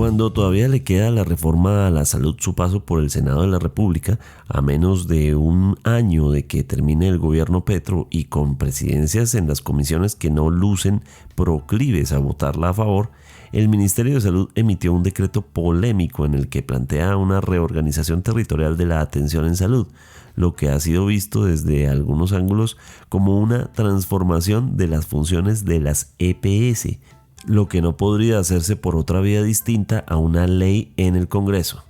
Cuando todavía le queda la reforma a la salud su paso por el Senado de la República, a menos de un año de que termine el gobierno Petro y con presidencias en las comisiones que no lucen proclives a votarla a favor, el Ministerio de Salud emitió un decreto polémico en el que plantea una reorganización territorial de la atención en salud, lo que ha sido visto desde algunos ángulos como una transformación de las funciones de las EPS, lo que no podría hacerse por otra vía distinta a una ley en el Congreso.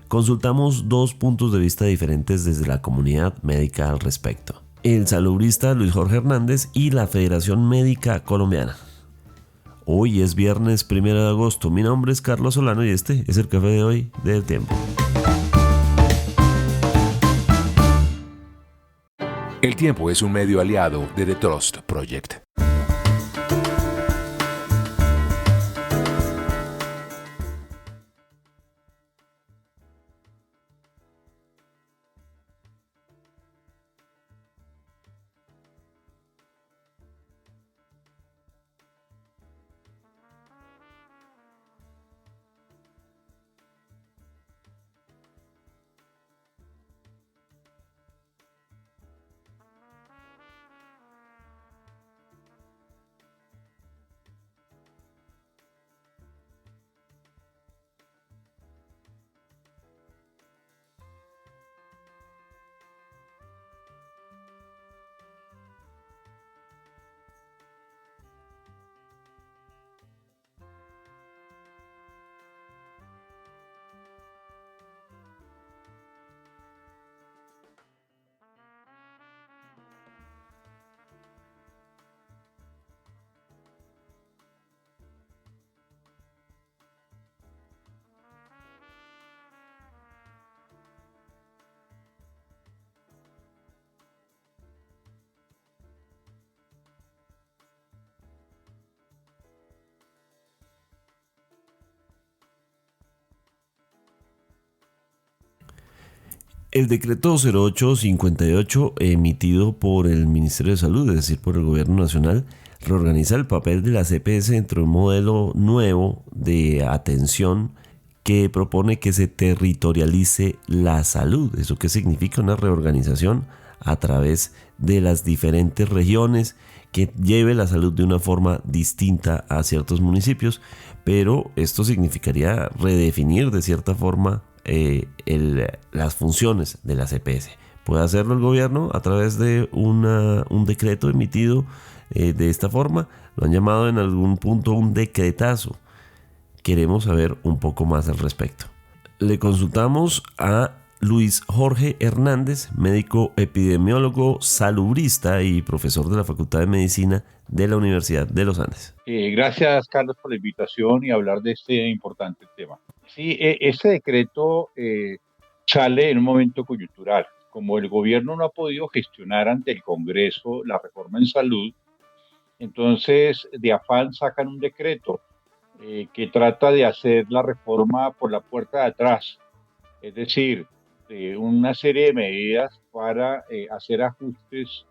Consultamos dos puntos de vista diferentes desde la comunidad médica al respecto: el salubrista Luis Jorge Hernández y la Federación Médica Colombiana. Hoy es viernes 1 de agosto, mi nombre es Carlos Solano y este es el café de hoy del Tiempo. El Tiempo es un medio aliado de The Trust Project. El decreto 0858 emitido por el Ministerio de Salud, es decir, por el Gobierno Nacional, reorganiza el papel de las EPS dentro de un modelo nuevo de atención que propone que se territorialice la salud. ¿Eso qué significa? Una reorganización a través de las diferentes regiones que lleve la salud de una forma distinta a ciertos municipios, pero esto significaría redefinir de cierta forma las funciones de las EPS. Puede hacerlo el gobierno a través de un decreto emitido de esta forma. Lo han llamado en algún punto un decretazo. Queremos saber un poco más al respecto. Le consultamos a Luis Jorge Hernández, médico epidemiólogo, salubrista y profesor de la Facultad de Medicina de la Universidad de los Andes. Gracias, Carlos, por la invitación y hablar de este importante tema. Sí, este decreto sale en un momento coyuntural. Como el gobierno no ha podido gestionar ante el Congreso la reforma en salud, entonces de afán sacan un decreto que trata de hacer la reforma por la puerta de atrás, es decir, una serie de medidas para hacer ajustes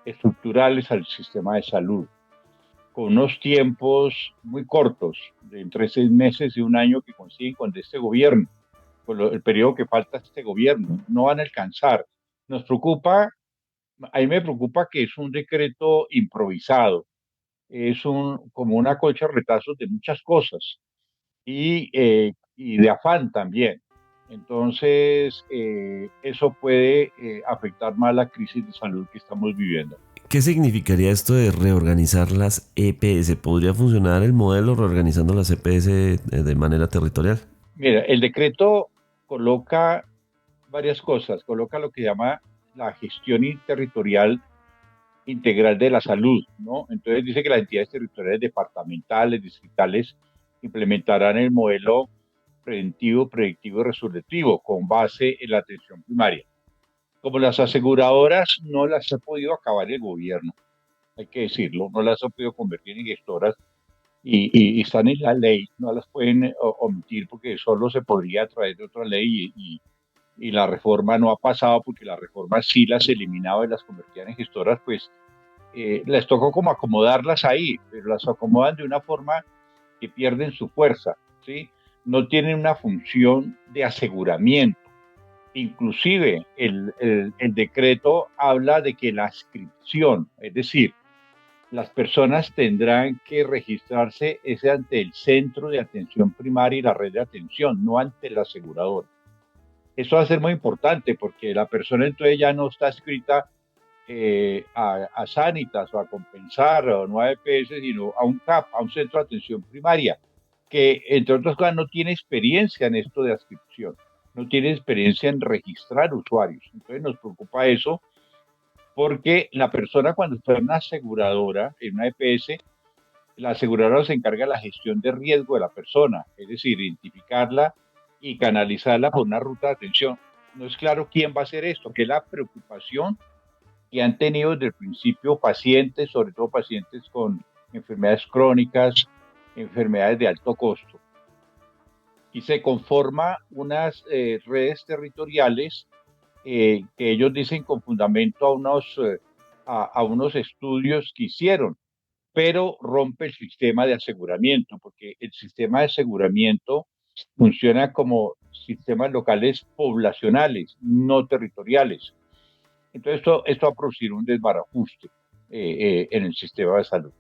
estructurales al sistema de salud, con unos tiempos muy cortos, de entre 6 meses y un año que consiguen con este gobierno, con el periodo que falta a este gobierno. No van a alcanzar. Nos preocupa, a mí me preocupa que es un decreto improvisado, es como una colcha de retazos de muchas cosas y de afán también. Entonces, eso puede afectar más la crisis de salud que estamos viviendo. ¿Qué significaría esto de reorganizar las EPS? ¿Podría funcionar el modelo reorganizando las EPS de manera territorial? Mira, el decreto coloca varias cosas. Coloca lo que llama la gestión territorial integral de la salud, ¿no? Entonces dice que las entidades territoriales departamentales, distritales, implementarán el modelo preventivo, predictivo y resolutivo con base en la atención primaria. Como las aseguradoras no las ha podido acabar el gobierno, hay que decirlo, no las ha podido convertir en gestoras y están en la ley, no las pueden omitir porque solo se podría a través de otra ley y la reforma no ha pasado porque la reforma sí las eliminaba y las convertía en gestoras, pues les tocó como acomodarlas ahí, pero las acomodan de una forma que pierden su fuerza, ¿sí? no tienen una función de aseguramiento. Inclusive el decreto habla de que la adscripción, es decir, las personas tendrán que registrarse ese ante el centro de atención primaria y la red de atención, no ante el asegurador. Eso va a ser muy importante porque la persona entonces ya no está escrita a Sanitas o a Compensar o no a EPS, sino a un CAP, a un centro de atención primaria, que entre otras cosas no tiene experiencia en esto de adscripción, no tiene experiencia en registrar usuarios. Entonces nos preocupa eso porque la persona cuando está en una aseguradora, en una EPS, la aseguradora se encarga de la gestión de riesgo de la persona, es decir, identificarla y canalizarla por una ruta de atención. No es claro quién va a hacer esto, que es la preocupación que han tenido desde el principio pacientes, sobre todo pacientes con enfermedades crónicas, enfermedades de alto costo. Y se conforma unas redes territoriales que ellos dicen con fundamento a unos estudios que hicieron, pero rompe el sistema de aseguramiento, porque el sistema de aseguramiento funciona como sistemas locales poblacionales, no territoriales. Entonces, esto va a producir un desbarajuste en el sistema de salud.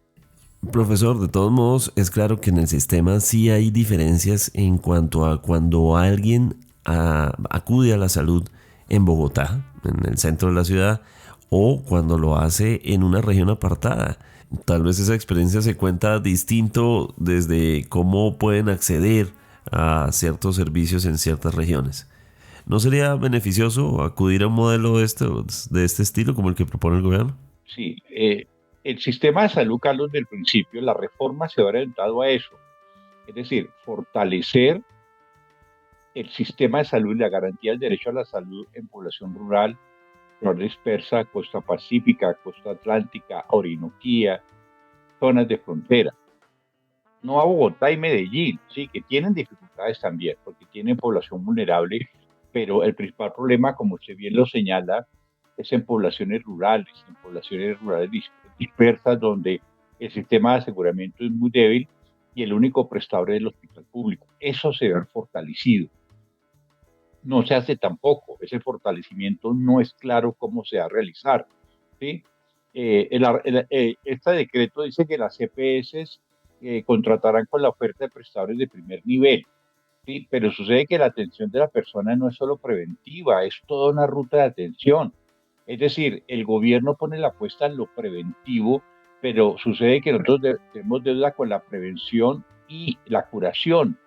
Profesor, de todos modos, es claro que en el sistema sí hay diferencias en cuanto a cuando alguien acude a la salud en Bogotá, en el centro de la ciudad, o cuando lo hace en una región apartada. Tal vez esa experiencia se cuenta distinto desde cómo pueden acceder a ciertos servicios en ciertas regiones. ¿No sería beneficioso acudir a un modelo de este estilo como el que propone el gobierno? Sí, el sistema de salud, Carlos, del principio, la reforma se ha orientado a eso, es decir, fortalecer el sistema de salud y la garantía del derecho a la salud en población rural, rural dispersa, costa pacífica, costa atlántica, Orinoquía, zonas de frontera. No a Bogotá y Medellín, sí, que tienen dificultades también, porque tienen población vulnerable, pero el principal problema, como usted bien lo señala, es en poblaciones rurales dispersas, donde el sistema de aseguramiento es muy débil y el único prestador es el hospital público. Eso se ve fortalecido. No se hace tampoco, ese fortalecimiento no es claro cómo se va a realizar, ¿sí? Este decreto dice que las EPS contratarán con la oferta de prestadores de primer nivel, ¿sí? Pero sucede que la atención de la persona no es solo preventiva, es toda una ruta de atención. Es decir, el gobierno pone la apuesta en lo preventivo, pero sucede que nosotros tenemos deuda con la prevención y la curación.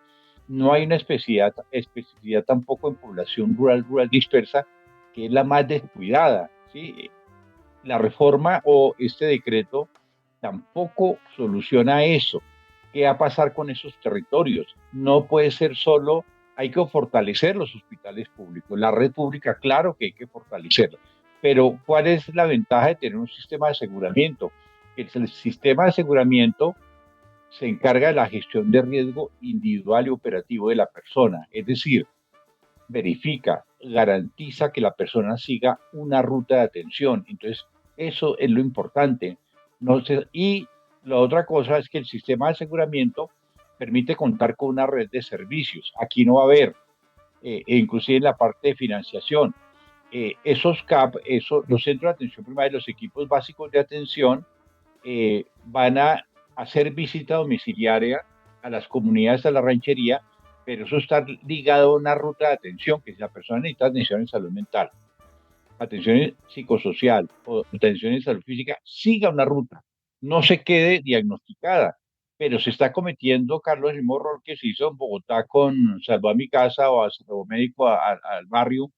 No hay una especificidad tampoco en población rural dispersa, que es la más descuidada, ¿sí? La reforma o este decreto tampoco soluciona eso. ¿Qué va a pasar con esos territorios? No puede ser solo, hay que fortalecer los hospitales públicos. La red pública, claro que hay que fortalecerla. Pero ¿cuál es la ventaja de tener un sistema de aseguramiento? El sistema de aseguramiento se encarga de la gestión de riesgo individual y operativo de la persona. Es decir, verifica, garantiza que la persona siga una ruta de atención. Entonces, eso es lo importante. No se, y la otra cosa es que el sistema de aseguramiento permite contar con una red de servicios. Aquí no va a haber, inclusive en la parte de financiación, esos CAP, los centros de atención primaria, los equipos básicos de atención, van a hacer visita domiciliaria a las comunidades de la ranchería, pero eso está ligado a una ruta de atención, que si la persona necesita atención en salud mental, atención psicosocial o atención en salud física, siga una ruta, no se quede diagnosticada. Pero se está cometiendo, Carlos, el mismo error que se hizo en Bogotá con Salva mi Casa o Salvo Médico al barrio,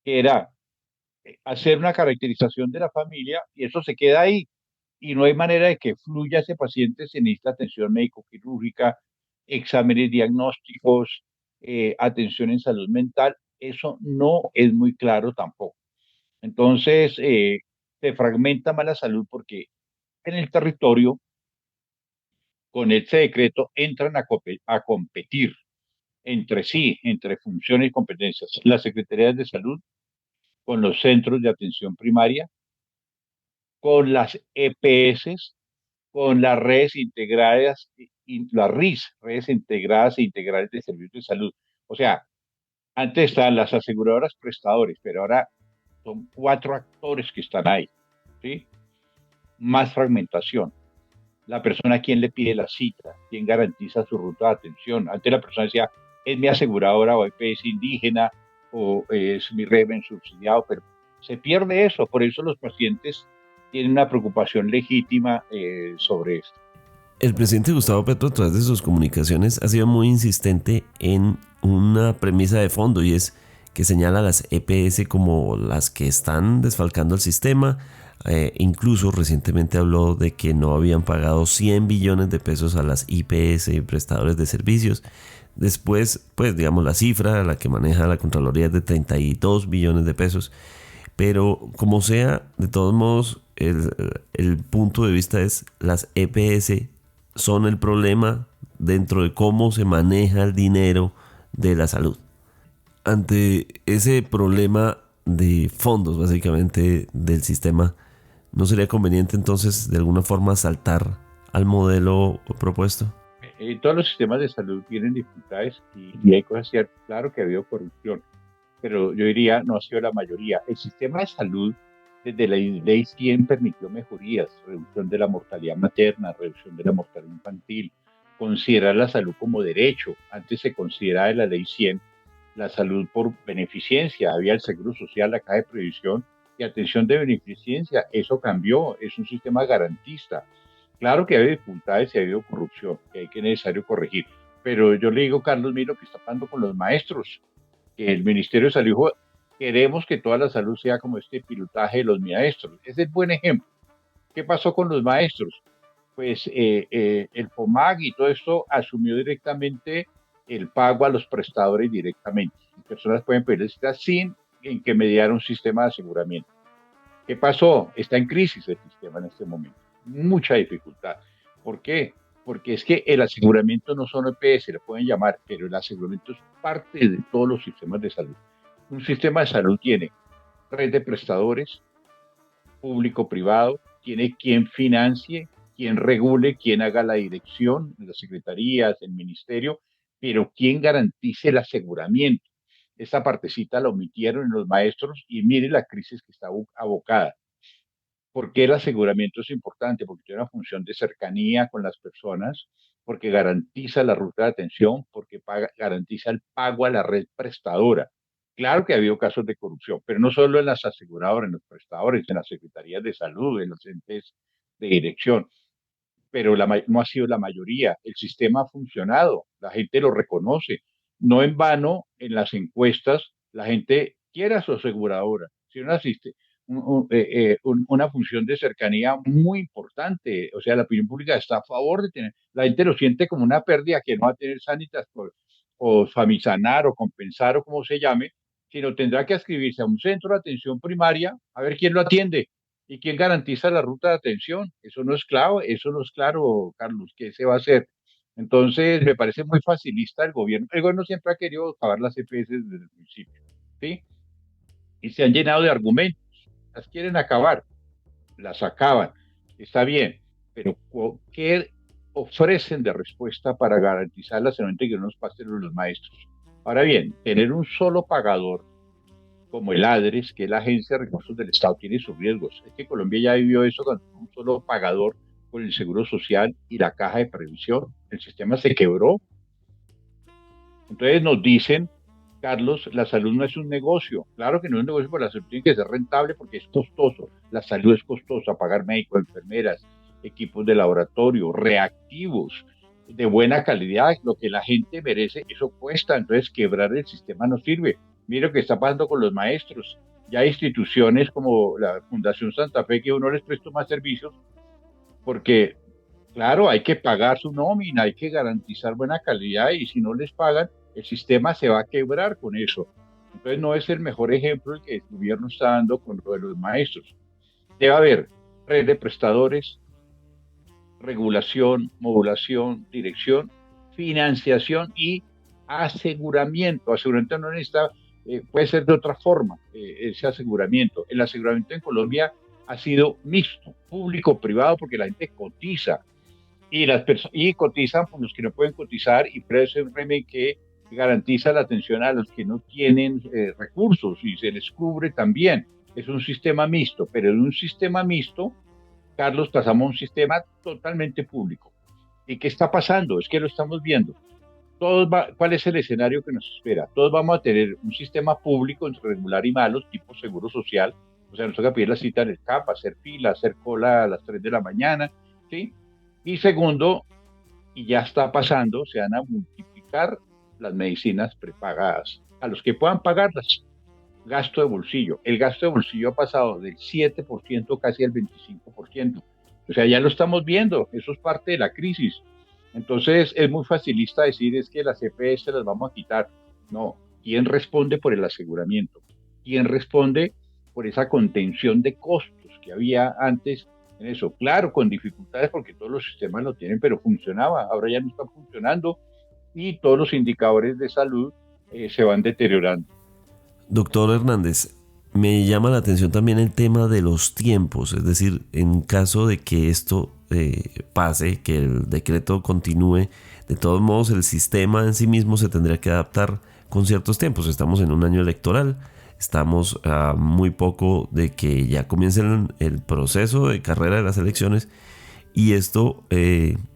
que era hacer una caracterización de la familia y eso se queda ahí y no hay manera de que fluya ese paciente, se necesita atención médico-quirúrgica, exámenes diagnósticos, atención en salud mental, eso no es muy claro tampoco. Entonces, se fragmenta más la salud porque en el territorio, con este decreto, entran a competir entre sí, entre funciones y competencias, las secretarías de salud con los centros de atención primaria, con las EPS, con las redes integradas las RIS, redes integradas e integrales de servicios de salud. O sea, antes estaban las aseguradoras prestadores, pero ahora son 4 actores que están ahí, ¿sí? Más fragmentación. La persona a quien le pide la cita, quién garantiza su ruta de atención. Antes la persona decía, es mi aseguradora o EPS indígena o es mi régimen subsidiado, pero se pierde eso. Por eso los pacientes tienen una preocupación legítima sobre esto. El presidente Gustavo Petro, a través de sus comunicaciones, ha sido muy insistente en una premisa de fondo, y es que señala a las EPS como las que están desfalcando el sistema. Incluso recientemente habló de que no habían pagado 100 billones de pesos a las IPS, prestadores de servicios. Después, pues digamos, la cifra, la que maneja la Contraloría, es de 32 billones de pesos. Pero como sea, de todos modos, el punto de vista es las EPS son el problema dentro de cómo se maneja el dinero de la salud. Ante ese problema de fondos, básicamente, del sistema, ¿no sería conveniente entonces de alguna forma saltar al modelo propuesto? Todos los sistemas de salud tienen dificultades y hay cosas ciertas. Claro que ha habido corrupción, pero yo diría no ha sido la mayoría. El sistema de salud, desde la ley 100, permitió mejorías, reducción de la mortalidad materna, reducción de la mortalidad infantil, considerar la salud como derecho. Antes se consideraba en la ley 100 la salud por beneficencia, había el seguro social, la caja de previsión y atención de beneficencia. Eso cambió, es un sistema garantista. Claro que ha habido dificultades y ha habido corrupción, que hay que necesario corregir. Pero yo le digo, Carlos, mira lo que está pasando con los maestros, que el Ministerio de Salud dijo, queremos que toda la salud sea como este pilotaje de los maestros. Ese es el buen ejemplo. ¿Qué pasó con los maestros? Pues el FOMAG y todo esto asumió directamente el pago a los prestadores directamente. Las personas pueden pedir citas sin en que mediara un sistema de aseguramiento. ¿Qué pasó? Está en crisis el sistema en este momento. Mucha dificultad. ¿Por qué? Porque es que el aseguramiento no son EPS, le pueden llamar, pero el aseguramiento es parte de todos los sistemas de salud. Un sistema de salud tiene red de prestadores, público-privado, tiene quien financie, quien regule, quien haga la dirección, las secretarías, el ministerio, pero quien garantice el aseguramiento. Esa partecita la omitieron en los maestros y mire la crisis que está abocada. ¿Por qué el aseguramiento es importante? Porque tiene una función de cercanía con las personas, porque garantiza la ruta de atención, porque garantiza el pago a la red prestadora. Claro que ha habido casos de corrupción, pero no solo en las aseguradoras, en los prestadores, en las secretarías de salud, en los entes de dirección, pero no ha sido la mayoría. El sistema ha funcionado, la gente lo reconoce. No en vano, en las encuestas, la gente quiere a su aseguradora. Si uno asiste, una función de cercanía muy importante. O sea, la opinión pública está a favor de tener, la gente lo siente como una pérdida que no va a tener Sanitas o Famisanar o Compensar o como se llame, sino tendrá que ascribirse a un centro de atención primaria a ver quién lo atiende y quién garantiza la ruta de atención. Eso no es claro, Carlos, ¿qué se va a hacer? Entonces, me parece muy facilista el gobierno. El gobierno siempre ha querido acabar las EPS desde el principio, ¿sí? Y se han llenado de argumentos. Las quieren acabar, las acaban, está bien, pero ¿qué ofrecen de respuesta para garantizarlas en el momento que no nos pasen los maestros? Ahora bien, tener un solo pagador como el ADRES, que es la Agencia de Recursos del Estado, tiene sus riesgos. Es que Colombia ya vivió eso con un solo pagador con el Seguro Social y la Caja de Previsión. El sistema se quebró. Entonces nos dicen, Carlos, la salud no es un negocio. Claro que no es un negocio, pero la salud tiene que ser rentable porque es costoso. La salud es costosa, pagar médicos, enfermeras, equipos de laboratorio, reactivos de buena calidad, lo que la gente merece, eso cuesta. Entonces quebrar el sistema no sirve. Mira lo que está pasando con los maestros. Ya hay instituciones como la Fundación Santa Fe que uno les presta más servicios porque, claro, hay que pagar su nómina, hay que garantizar buena calidad y si no les pagan, el sistema se va a quebrar con eso. Entonces no es el mejor ejemplo el que el gobierno está dando con lo de los maestros. Debe haber red de prestadores, regulación, modulación, dirección, financiación y aseguramiento. Aseguramiento no necesita, puede ser de otra forma ese aseguramiento. El aseguramiento en Colombia ha sido mixto, público-privado, porque la gente cotiza. y cotizan por los que no pueden cotizar, y por eso es un régimen que garantiza la atención a los que no tienen recursos y se les cubre también. Es un sistema mixto, pero en un sistema mixto, Carlos, pasamos a un sistema totalmente público. ¿Y qué está pasando? Es que lo estamos viendo. ¿Cuál es el escenario que nos espera? Todos vamos a tener un sistema público entre regular y malo, tipo seguro social. O sea, nos toca pedir la cita en el CAP, hacer fila, hacer cola a las 3 de la mañana, ¿sí? Y segundo, y ya está pasando, se van a multiplicar las medicinas prepagadas. A los que puedan pagarlas, gasto de bolsillo. El gasto de bolsillo ha pasado del 7% casi al 25%. O sea, ya lo estamos viendo, eso es parte de la crisis. Entonces, es muy facilista decir es que las EPS las vamos a quitar. No, ¿quién responde por el aseguramiento? ¿Quién responde por esa contención de costos que había antes en eso? Claro, con dificultades porque todos los sistemas lo tienen, pero funcionaba. Ahora ya no está funcionando y todos los indicadores de salud se van deteriorando. Doctor Hernández, me llama la atención también el tema de los tiempos, es decir, en caso de que esto pase, que el decreto continúe, de todos modos el sistema en sí mismo se tendría que adaptar con ciertos tiempos. Estamos en un año electoral, estamos a muy poco de que ya comience el proceso de carrera de las elecciones, y esto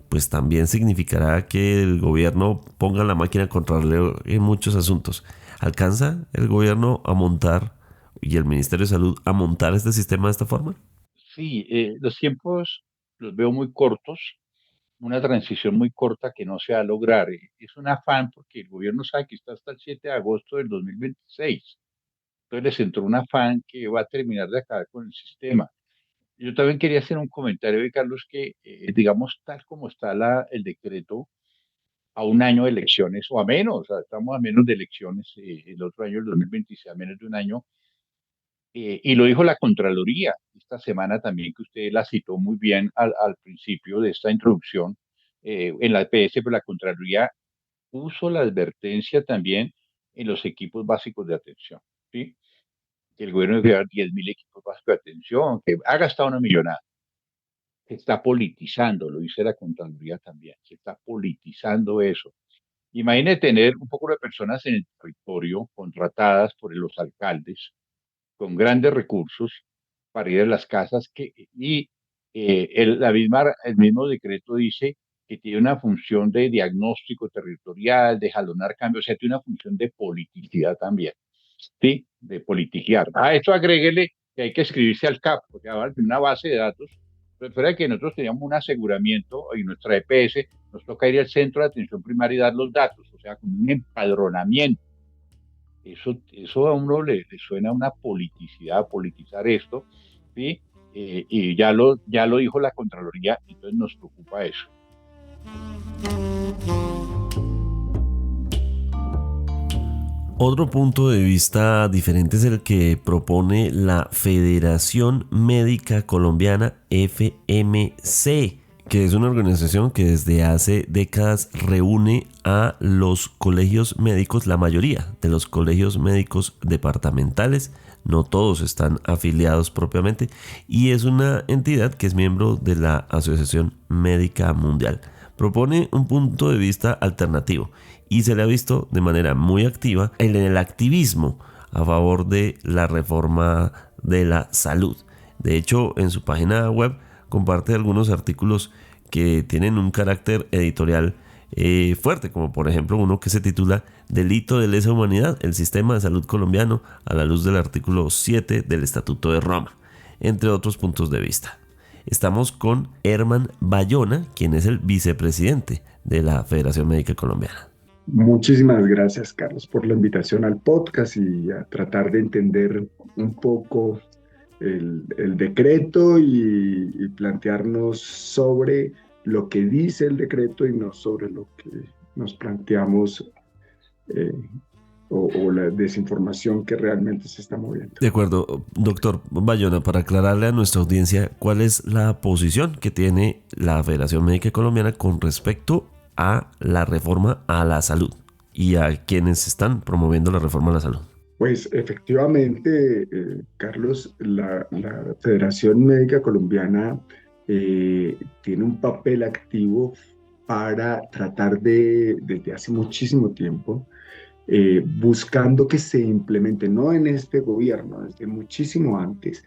pues también significará que el gobierno ponga la máquina contrarreloj en muchos asuntos. ¿Alcanza el gobierno a montar y el Ministerio de Salud a montar este sistema de esta forma? Sí, los tiempos los veo muy cortos, una transición muy corta que no se va a lograr. Es un afán porque el gobierno sabe que está hasta el 7 de agosto del 2026. Entonces les entró un afán que va a terminar de acabar con el sistema. Yo también quería hacer un comentario de Carlos que, digamos, tal como está el decreto, a un año de elecciones o a menos, o sea, estamos a menos de elecciones el otro año, el 2026, a menos de un año, y lo dijo la Contraloría esta semana también, que usted la citó muy bien al principio de esta introducción en la EPS, pero la Contraloría puso la advertencia también en los equipos básicos de atención, ¿sí? Que el gobierno debe dar 10.000 equipos básicos de atención, que ha gastado una millonada. Se está politizando, lo dice la Contraloría también, se está politizando eso. Imagine tener un poco de personas en el territorio contratadas por los alcaldes con grandes recursos para ir a las casas y el mismo decreto dice que tiene una función de diagnóstico territorial, de jalonar cambios, o sea, tiene una función de politicidad también, ¿sí? De politiquear. A esto agréguele que hay que escribirse al CAP, porque ahora tiene una base de datos. Recuerda que nosotros teníamos un aseguramiento y nuestra EPS nos toca ir al centro de atención primaria y dar los datos, o sea, como un empadronamiento. Eso a uno le suena a una politicidad, politizar esto, ¿sí? Y ya lo dijo la Contraloría, entonces nos preocupa eso. Otro punto de vista diferente es el que propone la Federación Médica Colombiana, FMC, que es una organización que desde hace décadas reúne a los colegios médicos, la mayoría de los colegios médicos departamentales. No todos están afiliados propiamente, y es una entidad que es miembro de la Asociación Médica Mundial. Propone un punto de vista alternativo y se le ha visto de manera muy activa en el activismo a favor de la reforma de la salud. De hecho, en su página web comparte algunos artículos que tienen un carácter editorial fuerte, como por ejemplo uno que se titula Delito de lesa humanidad, el sistema de salud colombiano a la luz del artículo 7 del Estatuto de Roma, entre otros puntos de vista. Estamos con Herman Bayona, quien es el vicepresidente de la Federación Médica Colombiana. Muchísimas gracias, Carlos, por la invitación al podcast y a tratar de entender un poco el decreto y plantearnos sobre lo que dice el decreto y no sobre lo que nos planteamos o la desinformación que realmente se está moviendo. De acuerdo, doctor Bayona, para aclararle a nuestra audiencia cuál es la posición que tiene la Federación Médica Colombiana con respecto a la reforma a la salud y a quienes están promoviendo la reforma a la salud. Pues efectivamente, Carlos, la Federación Médica Colombiana tiene un papel activo para tratar de, desde hace muchísimo tiempo, buscando que se implemente, no en este gobierno, desde muchísimo antes,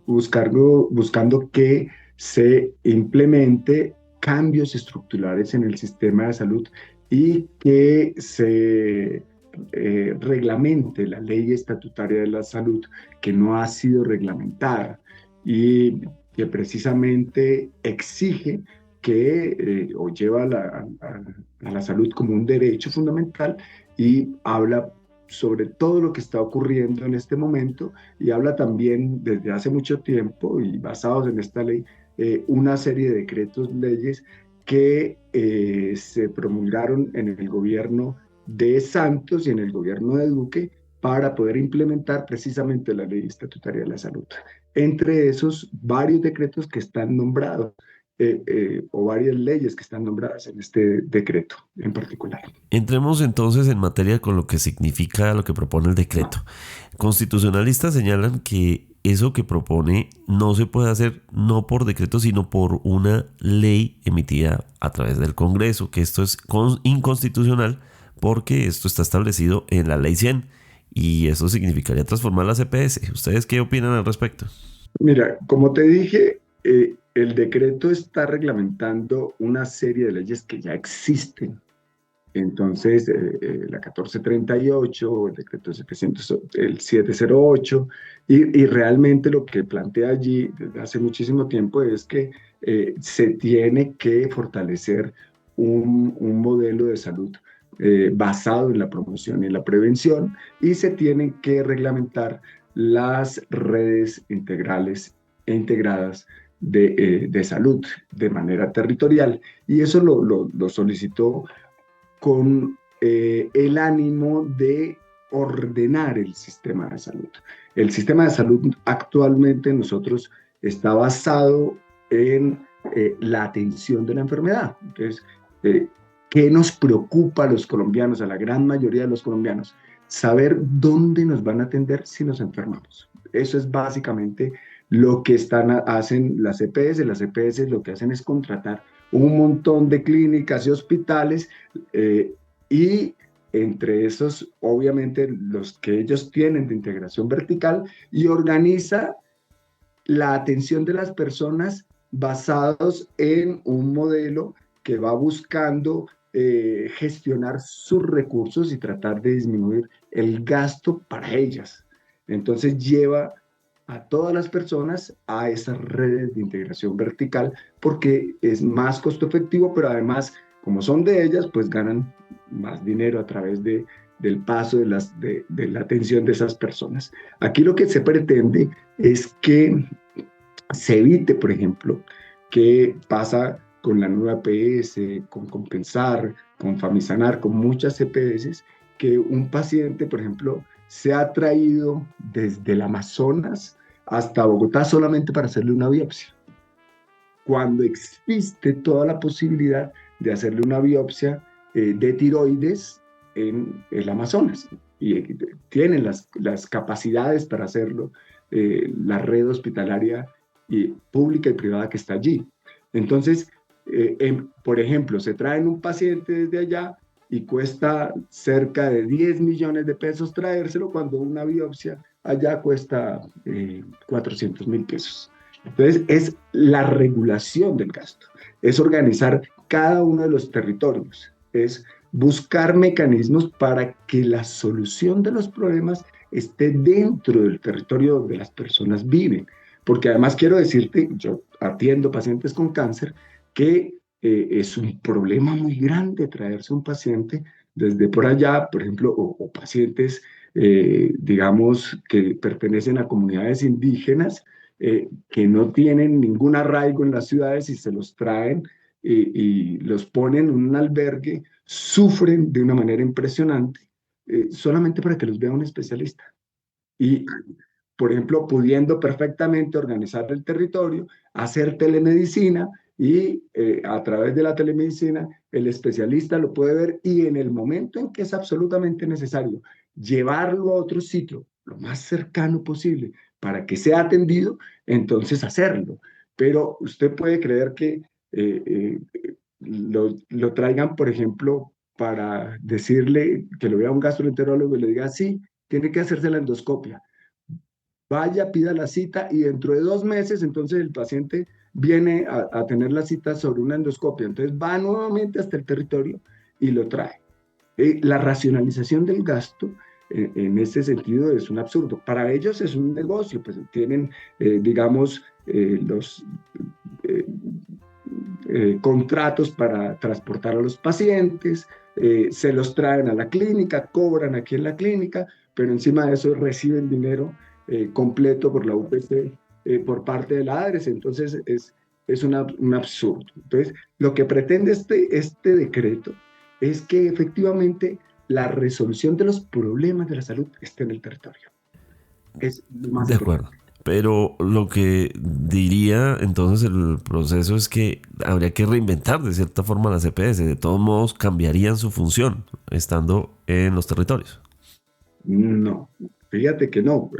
buscando que se implemente cambios estructurales en el sistema de salud y que se reglamente la ley estatutaria de la salud que no ha sido reglamentada y que precisamente exige que o lleva a la salud como un derecho fundamental y habla sobre todo lo que está ocurriendo en este momento y habla también desde hace mucho tiempo y basados en esta ley, una serie de decretos, leyes que se promulgaron en el gobierno de Santos y en el gobierno de Duque para poder implementar precisamente la ley estatutaria de la salud. Entre esos, varios decretos que están nombrados o varias leyes que están nombradas en este decreto en particular. Entremos entonces en materia con lo que significa lo que propone el decreto. Constitucionalistas señalan que eso que propone no se puede hacer no por decreto, sino por una ley emitida a través del Congreso, que esto es inconstitucional porque esto está establecido en la Ley 100 y eso significaría transformar la CPS. ¿Ustedes qué opinan al respecto? Mira, como te dije, el decreto está reglamentando una serie de leyes que ya existen. Entonces, la 1438, el decreto 700, el 708, y realmente lo que plantea allí desde hace muchísimo tiempo es que se tiene que fortalecer un modelo de salud basado en la promoción y la prevención, y se tienen que reglamentar las redes integrales e integradas de salud de manera territorial. Y eso lo solicitó con el ánimo de ordenar el sistema de salud. El sistema de salud actualmente nosotros está basado en la atención de la enfermedad. Entonces, ¿qué nos preocupa a los colombianos, a la gran mayoría de los colombianos? Saber dónde nos van a atender si nos enfermamos. Eso es básicamente lo que hacen las EPS. Las EPS lo que hacen es contratar un montón de clínicas y hospitales y entre esos, obviamente, los que ellos tienen de integración vertical y organiza la atención de las personas basados en un modelo que va buscando gestionar sus recursos y tratar de disminuir el gasto para ellas. Entonces lleva a todas las personas a esas redes de integración vertical porque es más costo efectivo, pero además, como son de ellas, pues ganan más dinero a través del paso de la atención de esas personas. Aquí lo que se pretende es que se evite, por ejemplo, que pasa con la nueva EPS, con Compensar, con Famisanar, con muchas EPS, que un paciente, por ejemplo, se ha traído desde el Amazonas hasta Bogotá solamente para hacerle una biopsia, cuando existe toda la posibilidad de hacerle una biopsia de tiroides en el Amazonas, y tienen las capacidades para hacerlo, la red hospitalaria pública y privada que está allí. Entonces, por ejemplo, se traen un paciente desde allá y cuesta cerca de 10 millones de pesos traérselo, cuando una biopsia allá cuesta 400.000 pesos. Entonces, es la regulación del gasto, es organizar cada uno de los territorios, es buscar mecanismos para que la solución de los problemas esté dentro del territorio donde las personas viven. Porque además quiero decirte, yo atiendo pacientes con cáncer, que es un problema muy grande traerse un paciente desde por allá, por ejemplo, o pacientes, digamos, que pertenecen a comunidades indígenas, que no tienen ningún arraigo en las ciudades y se los traen y los ponen en un albergue, sufren de una manera impresionante, solamente para que los vea un especialista. Y, por ejemplo, pudiendo perfectamente organizar el territorio, hacer telemedicina y a través de la telemedicina el especialista lo puede ver y en el momento en que es absolutamente necesario llevarlo a otro sitio, lo más cercano posible, para que sea atendido, entonces hacerlo. pero usted puede creer que lo traigan, por ejemplo, para decirle que lo vea un gastroenterólogo y le diga, sí, tiene que hacerse la endoscopia. Vaya, pida la cita y dentro de 2 meses, entonces el paciente viene a tener la cita sobre una endoscopia. Entonces va nuevamente hasta el territorio y lo trae. La racionalización del gasto en este sentido es un absurdo. Para ellos es un negocio, pues tienen, digamos, los contratos para transportar a los pacientes, se los traen a la clínica, cobran aquí en la clínica, pero encima de eso reciben dinero completo por la UPC por parte de la ADRES. Entonces es un absurdo. Entonces, lo que pretende este decreto es que efectivamente la resolución de los problemas de la salud esté en el territorio. Es lo más de acuerdo. Pero lo que diría entonces el proceso es que habría que reinventar de cierta forma las EPS. De todos modos, cambiarían su función estando en los territorios. No, fíjate que no.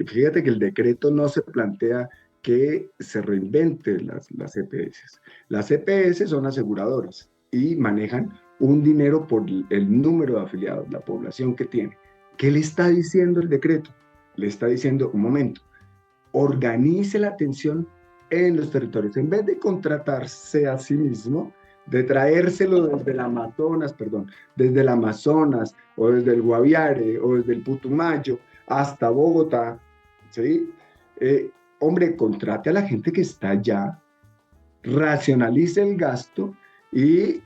Fíjate que el decreto no se plantea que se reinvente las EPS. Las EPS son aseguradoras y manejan un dinero por el número de afiliados, la población que tiene. ¿Qué le está diciendo el decreto? Le está diciendo, un momento, organice la atención en los territorios. En vez de contratarse a sí mismo, de traérselo desde el Amazonas, o desde el Guaviare, o desde el Putumayo, hasta Bogotá, ¿sí? Hombre, contrate a la gente que está allá, racionalice el gasto y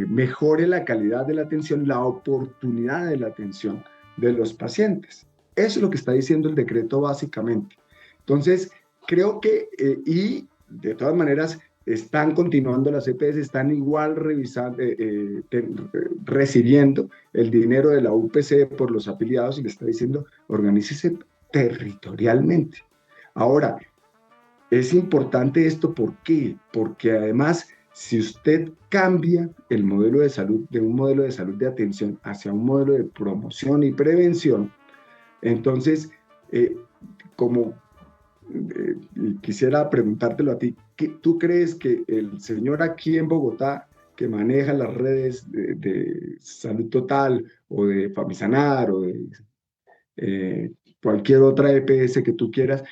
mejore la calidad de la atención, la oportunidad de la atención de los pacientes. Eso es lo que está diciendo el decreto básicamente. Entonces, creo que, y de todas maneras, están continuando las EPS, están igual recibiendo el dinero de la UPC por los afiliados y le está diciendo, organícese territorialmente. Ahora, es importante esto, ¿por qué? Porque además, si usted cambia el modelo de salud de un modelo de salud de atención hacia un modelo de promoción y prevención, entonces, quisiera preguntártelo a ti, ¿tú crees que el señor aquí en Bogotá que maneja las redes de Salud Total o de Famisanar o de cualquier otra EPS que tú quieras,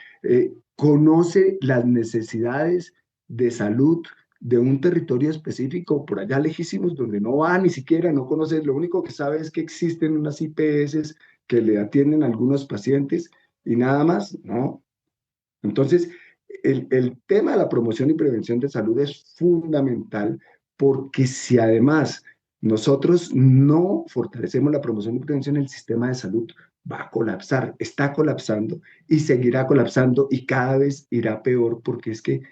conoce las necesidades de salud de un territorio específico por allá lejísimos donde no va ni siquiera, no conoce, lo único que sabe es que existen unas IPS que le atienden a algunos pacientes y nada más? No. Entonces, el tema de la promoción y prevención de salud es fundamental porque si además nosotros no fortalecemos la promoción y prevención, el sistema de salud va a colapsar, está colapsando y seguirá colapsando y cada vez irá peor porque es que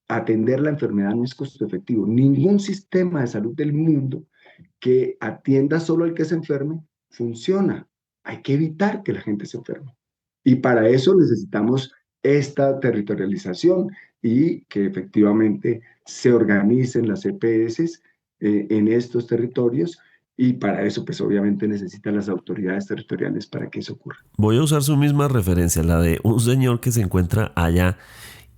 atender la enfermedad no es costo efectivo. Ningún sistema de salud del mundo que atienda solo al que se enferme funciona. Hay que evitar que la gente se enferme. Y para eso necesitamos esta territorialización y que efectivamente se organicen las EPS en estos territorios y para eso pues obviamente necesitan las autoridades territoriales para que eso ocurra. Voy a usar su misma referencia, la de un señor que se encuentra allá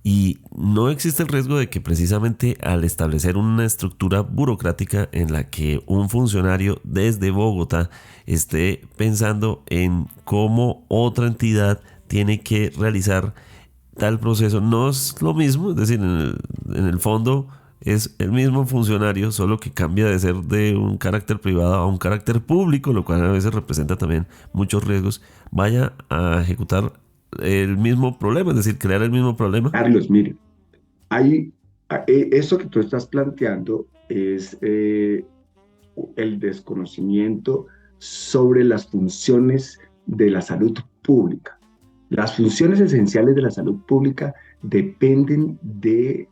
y no existe el riesgo de que precisamente al establecer una estructura burocrática en la que un funcionario desde Bogotá esté pensando en cómo otra entidad tiene que realizar tal proceso. No es lo mismo, es decir, en el fondo es el mismo funcionario, solo que cambia de ser de un carácter privado a un carácter público, lo cual a veces representa también muchos riesgos. Vaya a ejecutar el mismo problema, es decir, crear el mismo problema. Carlos, mire, eso que tú estás planteando es el desconocimiento sobre las funciones de la salud pública. Las funciones esenciales de la salud pública dependen del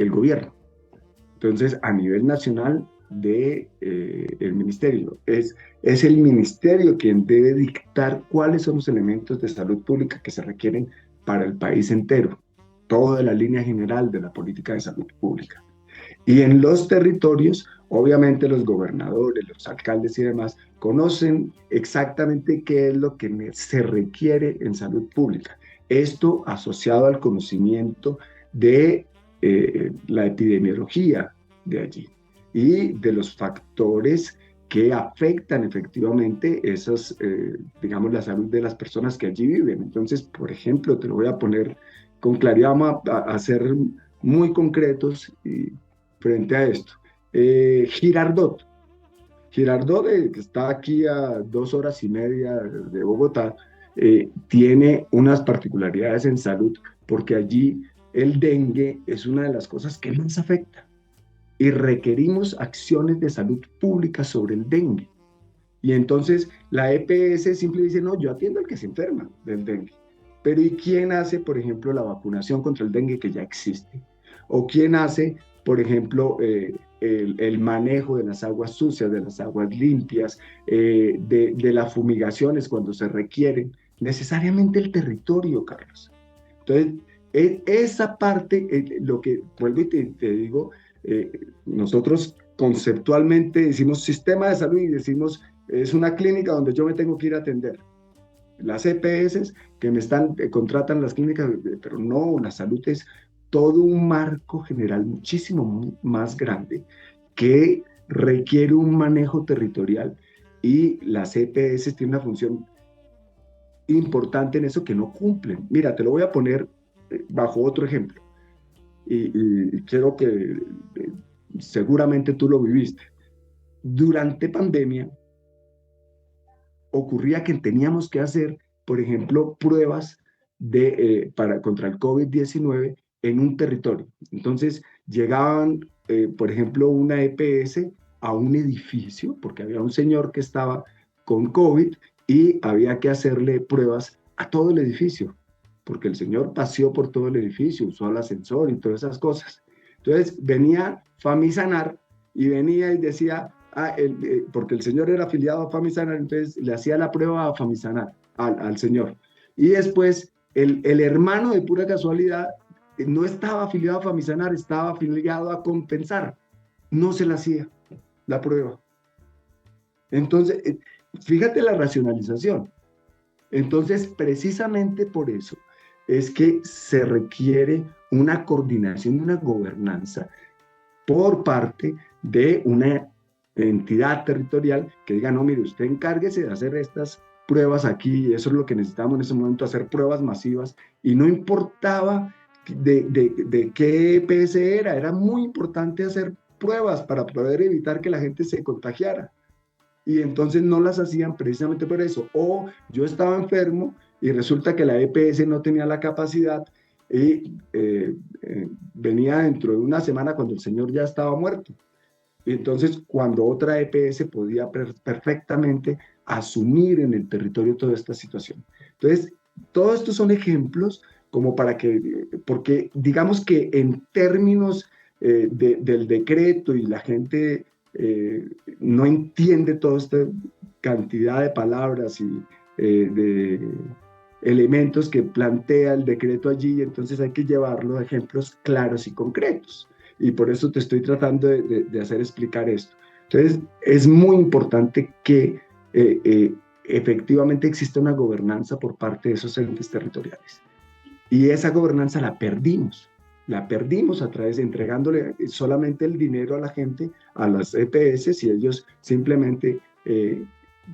gobierno. Entonces, a nivel nacional, el ministerio. Es el ministerio quien debe dictar cuáles son los elementos de salud pública que se requieren para el país entero. Toda la línea general de la política de salud pública. Y en los territorios, obviamente los gobernadores, los alcaldes y demás conocen exactamente qué es lo que se requiere en salud pública. Esto asociado al conocimiento de la epidemiología de allí y de los factores que afectan efectivamente esas, digamos, la salud de las personas que allí viven. Entonces, por ejemplo, te lo voy a poner con claridad, vamos a ser muy concretos y, frente a esto. Girardot. Girardot, que está aquí a 2 horas y media de Bogotá, tiene unas particularidades en salud porque allí el dengue es una de las cosas que más afecta y requerimos acciones de salud pública sobre el dengue. Y entonces la EPS siempre dice, no, yo atiendo al que se enferma del dengue. Pero ¿y quién hace, por ejemplo, la vacunación contra el dengue que ya existe? ¿O quién hace, por ejemplo, el manejo de las aguas sucias, de las aguas limpias, de las fumigaciones cuando se requieren? Necesariamente el territorio, Carlos. Entonces, esa parte, lo que vuelvo y te digo, nosotros conceptualmente decimos sistema de salud y decimos es una clínica donde yo me tengo que ir a atender. Las EPS que me están, contratan las clínicas, pero no, la salud es todo un marco general muchísimo más grande que requiere un manejo territorial y las EPS tienen una función importante en eso que no cumplen. Mira, te lo voy a poner bajo otro ejemplo y quiero que seguramente tú lo viviste. Durante pandemia ocurría que teníamos que hacer, por ejemplo, pruebas contra el COVID-19 en un territorio. Entonces llegaban, por ejemplo, una EPS a un edificio, porque había un señor que estaba con COVID y había que hacerle pruebas a todo el edificio, porque el señor paseó por todo el edificio, usó el ascensor y todas esas cosas. Entonces venía Famisanar y venía y decía, porque el señor era afiliado a Famisanar, entonces le hacía la prueba a Famisanar, al señor. Y después el hermano de pura casualidad no estaba afiliado a Famisanar, estaba afiliado a Compensar. No se le hacía la prueba. Entonces, fíjate la racionalización. Entonces, precisamente por eso es que se requiere una coordinación, una gobernanza por parte de una entidad territorial que diga, no, mire, usted encárguese de hacer estas pruebas aquí, eso es lo que necesitamos en ese momento, hacer pruebas masivas, y no importaba de qué EPS era muy importante hacer pruebas para poder evitar que la gente se contagiara. Y entonces no las hacían precisamente por eso. O yo estaba enfermo y resulta que la EPS no tenía la capacidad y venía dentro de una semana cuando el señor ya estaba muerto. Y entonces cuando otra EPS podía perfectamente asumir en el territorio toda esta situación. Entonces, todos estos son ejemplos como para que, porque digamos que en términos del decreto y la gente no entiende toda esta cantidad de palabras y de elementos que plantea el decreto allí, entonces hay que llevarlo a ejemplos claros y concretos. Y por eso te estoy tratando de hacer explicar esto. Entonces, es muy importante que efectivamente exista una gobernanza por parte de esos entes territoriales. Y esa gobernanza la perdimos a través de entregándole solamente el dinero a la gente, a las EPS, y ellos simplemente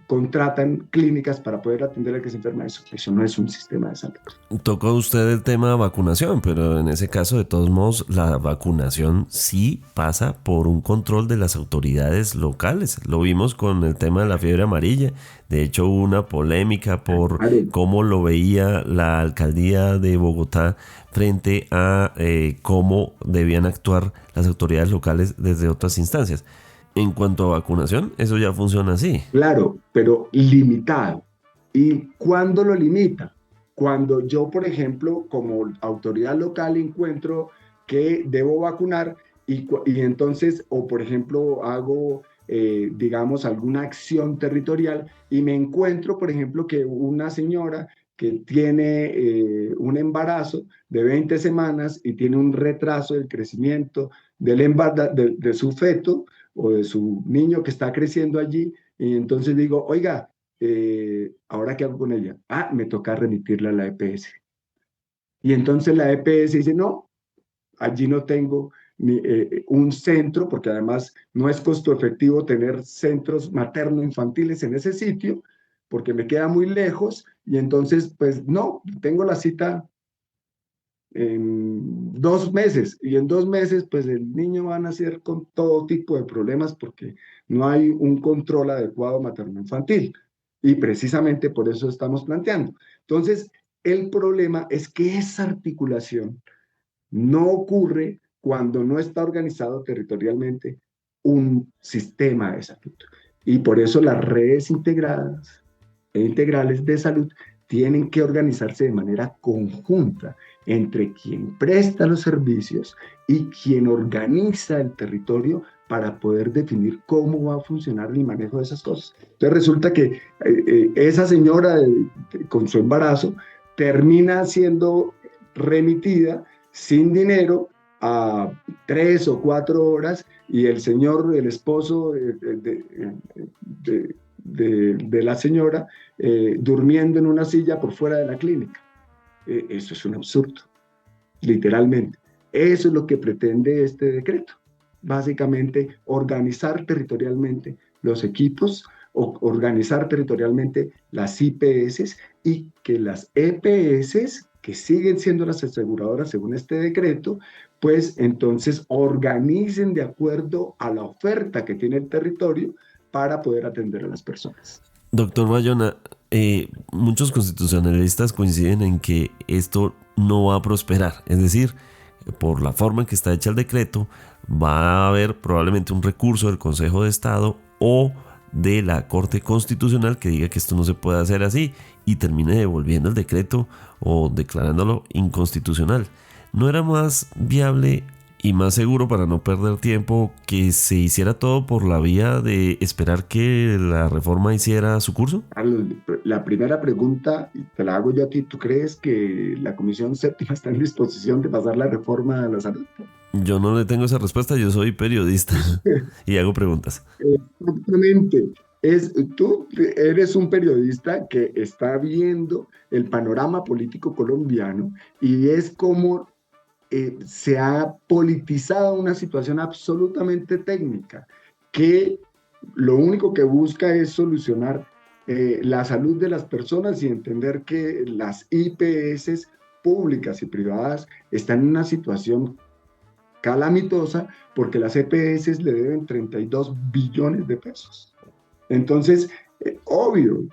contratan clínicas para poder atender al que se enferma. Eso no es un sistema de salud. Tocó usted el tema de vacunación, pero en ese caso, de todos modos, la vacunación sí pasa por un control de las autoridades locales. Lo vimos con el tema de la fiebre amarilla. De hecho, hubo una polémica por cómo lo veía la alcaldía de Bogotá frente a cómo debían actuar las autoridades locales desde otras instancias. En cuanto a vacunación, eso ya funciona así. Claro, pero limitado. ¿Y cuándo lo limita? Cuando yo, por ejemplo, como autoridad local encuentro que debo vacunar y entonces, o por ejemplo, hago, digamos, alguna acción territorial y me encuentro, por ejemplo, que una señora que tiene un embarazo de 20 semanas y tiene un retraso del crecimiento de su feto, o de su niño que está creciendo allí, y entonces digo, oiga, ¿ahora qué hago con ella? Me toca remitirla a la EPS. Y entonces la EPS dice, no, allí no tengo ni, un centro, porque además no es costo efectivo tener centros materno-infantiles en ese sitio, porque me queda muy lejos, y entonces, pues no, tengo la cita en 2 meses, y en 2 meses, pues el niño va a nacer con todo tipo de problemas porque no hay un control adecuado materno-infantil. Y precisamente por eso estamos planteando. Entonces, el problema es que esa articulación no ocurre cuando no está organizado territorialmente un sistema de salud. Y por eso las redes integradas e integrales de salud tienen que organizarse de manera conjunta entre quien presta los servicios y quien organiza el territorio para poder definir cómo va a funcionar el manejo de esas cosas. Entonces resulta que esa señora con su embarazo termina siendo remitida sin dinero a 3 o 4 horas, y el señor, el esposo de la señora, durmiendo en una silla por fuera de la clínica. Eso es un absurdo, literalmente. Eso es lo que pretende este decreto. Básicamente, organizar territorialmente los equipos, organizar territorialmente las IPS, y que las EPS, que siguen siendo las aseguradoras según este decreto, pues entonces organicen de acuerdo a la oferta que tiene el territorio para poder atender a las personas. Doctor Bayona, muchos constitucionalistas coinciden en que esto no va a prosperar, es decir, por la forma en que está hecha el decreto, va a haber probablemente un recurso del Consejo de Estado o de la Corte Constitucional que diga que esto no se puede hacer así y termine devolviendo el decreto o declarándolo inconstitucional. ¿No era más viable y más seguro, para no perder tiempo, que se hiciera todo por la vía de esperar que la reforma hiciera su curso? Carlos, la primera pregunta te la hago yo a ti. ¿Tú crees que la Comisión Séptima está en disposición de pasar la reforma a la salud? Yo no le tengo esa respuesta, yo soy periodista y hago preguntas. Exactamente. Tú eres un periodista que está viendo el panorama político colombiano y es como se ha politizado una situación absolutamente técnica, que lo único que busca es solucionar la salud de las personas y entender que las IPS públicas y privadas están en una situación calamitosa porque las EPS le deben 32 billones de pesos. Entonces, obvio,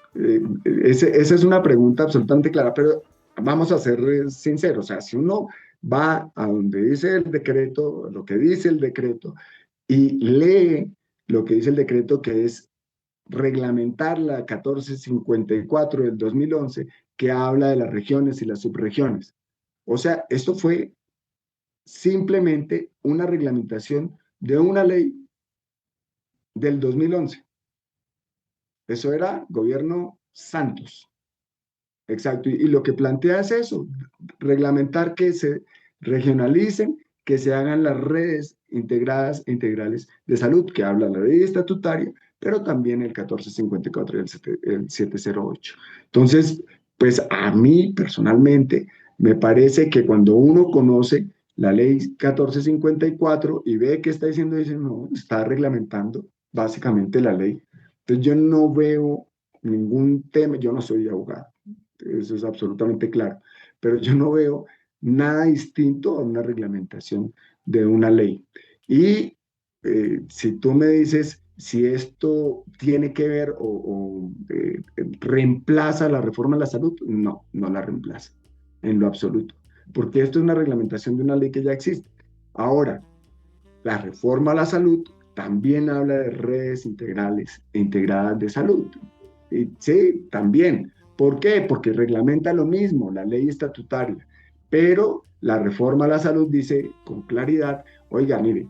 esa es una pregunta absolutamente clara, pero vamos a ser sinceros. O sea, si uno va a donde dice el decreto, lo que dice el decreto, y lee lo que dice el decreto, que es reglamentar la 1454 del 2011, que habla de las regiones y las subregiones. O sea, esto fue simplemente una reglamentación de una ley del 2011. Eso era gobierno Santos. Exacto. Y lo que plantea es eso, reglamentar que se regionalicen, que se hagan las redes integradas e integrales de salud, que habla la ley estatutaria, pero también el 1454 y el 708. Entonces, pues a mí personalmente me parece que cuando uno conoce la ley 1454 y ve que está diciendo, dice, no, está reglamentando básicamente la ley. Entonces yo no veo ningún tema, yo no soy abogado, eso es absolutamente claro, pero yo no veo nada distinto a una reglamentación de una ley. Y si tú me dices si esto tiene que ver o reemplaza la reforma de la salud, no, no la reemplaza, en lo absoluto, porque esto es una reglamentación de una ley que ya existe. Ahora, la reforma a la salud también habla de redes integrales e integradas de salud. Y sí, también. ¿Por qué? Porque reglamenta lo mismo, la ley estatutaria. Pero la reforma a la salud dice con claridad, oiga, mire,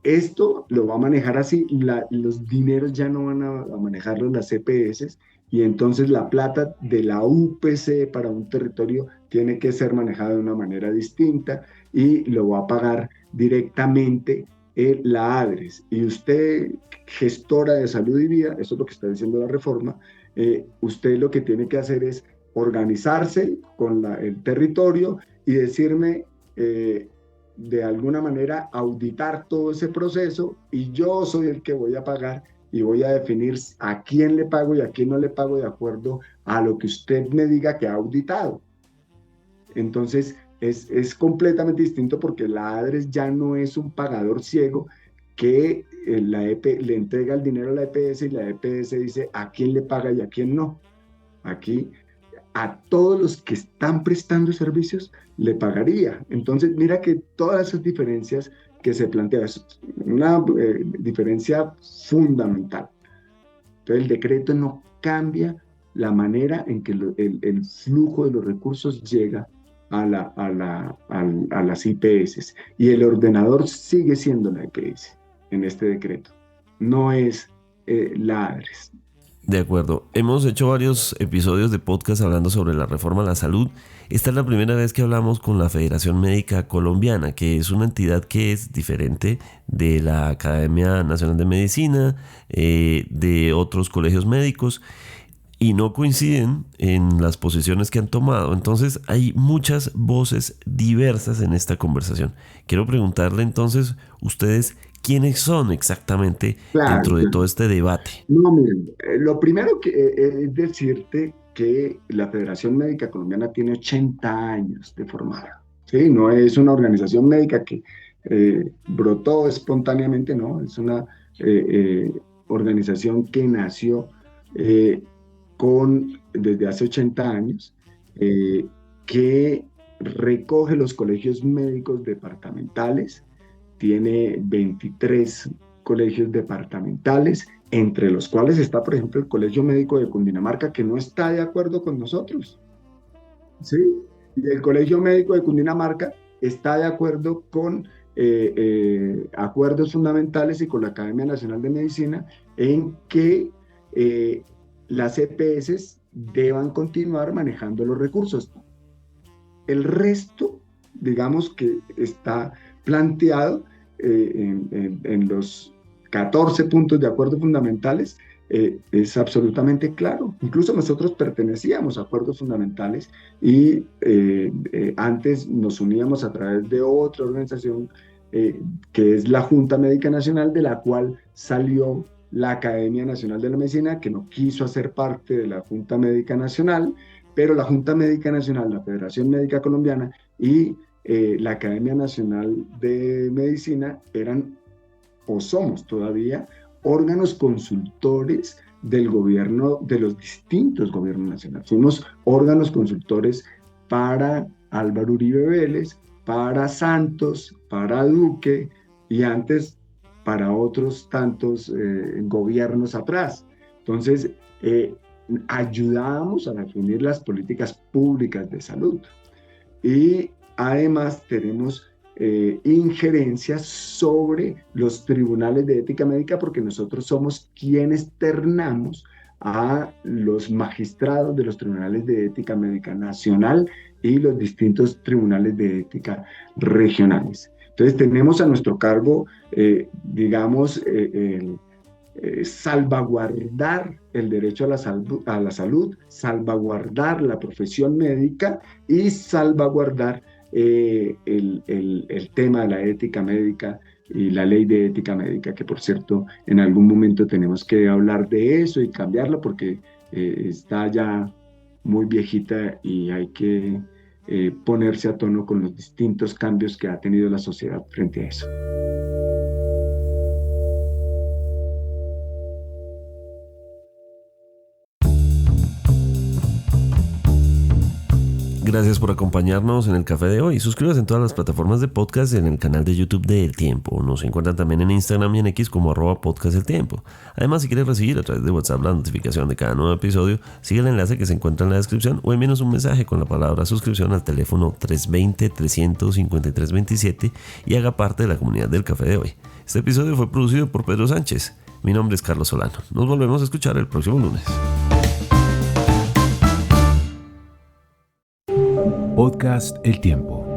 esto lo va a manejar así, los dineros ya no van a manejarlos las EPS, y entonces la plata de la UPC para un territorio tiene que ser manejada de una manera distinta y lo va a pagar directamente la ADRES. Y usted, gestora de salud y vida, eso es lo que está diciendo la reforma, usted lo que tiene que hacer es organizarse con el territorio y decirme, de alguna manera, auditar todo ese proceso, y yo soy el que voy a pagar y voy a definir a quién le pago y a quién no le pago de acuerdo a lo que usted me diga que ha auditado. Entonces, es completamente distinto, porque la ADRES ya no es un pagador ciego que le entrega el dinero a la EPS y la EPS dice a quién le paga y a quién no. Aquí, a todos los que están prestando servicios le pagaría. Entonces, mira que todas esas diferencias que se plantean, es una diferencia fundamental. Entonces, el decreto no cambia la manera en que el flujo de los recursos llega a las IPS, y el ordenador sigue siendo la EPS en este decreto, no es la ADRES. De acuerdo, hemos hecho varios episodios de podcast hablando sobre la reforma a la salud. Esta es la primera vez que hablamos con la Federación Médica Colombiana, que es una entidad que es diferente de la Academia Nacional de Medicina, de otros colegios médicos, y no coinciden en las posiciones que han tomado. Entonces hay muchas voces diversas en esta conversación. Quiero preguntarle entonces, ustedes, ¿quiénes son exactamente dentro de todo este debate? No, miren, lo primero que es decirte que la Federación Médica Colombiana tiene 80 años de formada, ¿sí? No es una organización médica que brotó espontáneamente, no, es una organización que nació desde hace 80 años, que recoge los colegios médicos departamentales. Tiene 23 colegios departamentales, entre los cuales está, por ejemplo, el Colegio Médico de Cundinamarca, que no está de acuerdo con nosotros, ¿sí? Y el Colegio Médico de Cundinamarca está de acuerdo con acuerdos fundamentales y con la Academia Nacional de Medicina en que las EPS deban continuar manejando los recursos. El resto, digamos que está planteado en los 14 puntos de acuerdos fundamentales, es absolutamente claro. Incluso nosotros pertenecíamos a acuerdos fundamentales y antes nos uníamos a través de otra organización que es la Junta Médica Nacional, de la cual salió la Academia Nacional de la Medicina, que no quiso hacer parte de la Junta Médica Nacional, pero la Junta Médica Nacional, la Federación Médica Colombiana y la Academia Nacional de Medicina eran, o somos todavía, órganos consultores del gobierno, de los distintos gobiernos nacionales. Fuimos órganos consultores para Álvaro Uribe Vélez, para Santos, para Duque y antes para otros tantos gobiernos atrás. Entonces, ayudábamos a definir las políticas públicas de salud. Y además tenemos injerencias sobre los tribunales de ética médica, porque nosotros somos quienes ternamos a los magistrados de los tribunales de ética médica nacional y los distintos tribunales de ética regionales. Entonces tenemos a nuestro cargo, salvaguardar el derecho a la salud, salvaguardar la profesión médica y salvaguardar el tema de la ética médica y la ley de ética médica, que por cierto en algún momento tenemos que hablar de eso y cambiarla porque está ya muy viejita y hay que ponerse a tono con los distintos cambios que ha tenido la sociedad frente a eso. Gracias por acompañarnos en el café de hoy. Suscríbase en todas las plataformas de podcast y en el canal de YouTube de El Tiempo. Nos encuentran también en Instagram y en X como @podcasteltiempo. Además, si quieres recibir a través de WhatsApp la notificación de cada nuevo episodio, sigue el enlace que se encuentra en la descripción o envíenos un mensaje con la palabra suscripción al teléfono 320-353-27 y haga parte de la comunidad del café de hoy. Este episodio fue producido por Pedro Sánchez. Mi nombre es Carlos Solano. Nos volvemos a escuchar el próximo lunes. Podcast El Tiempo.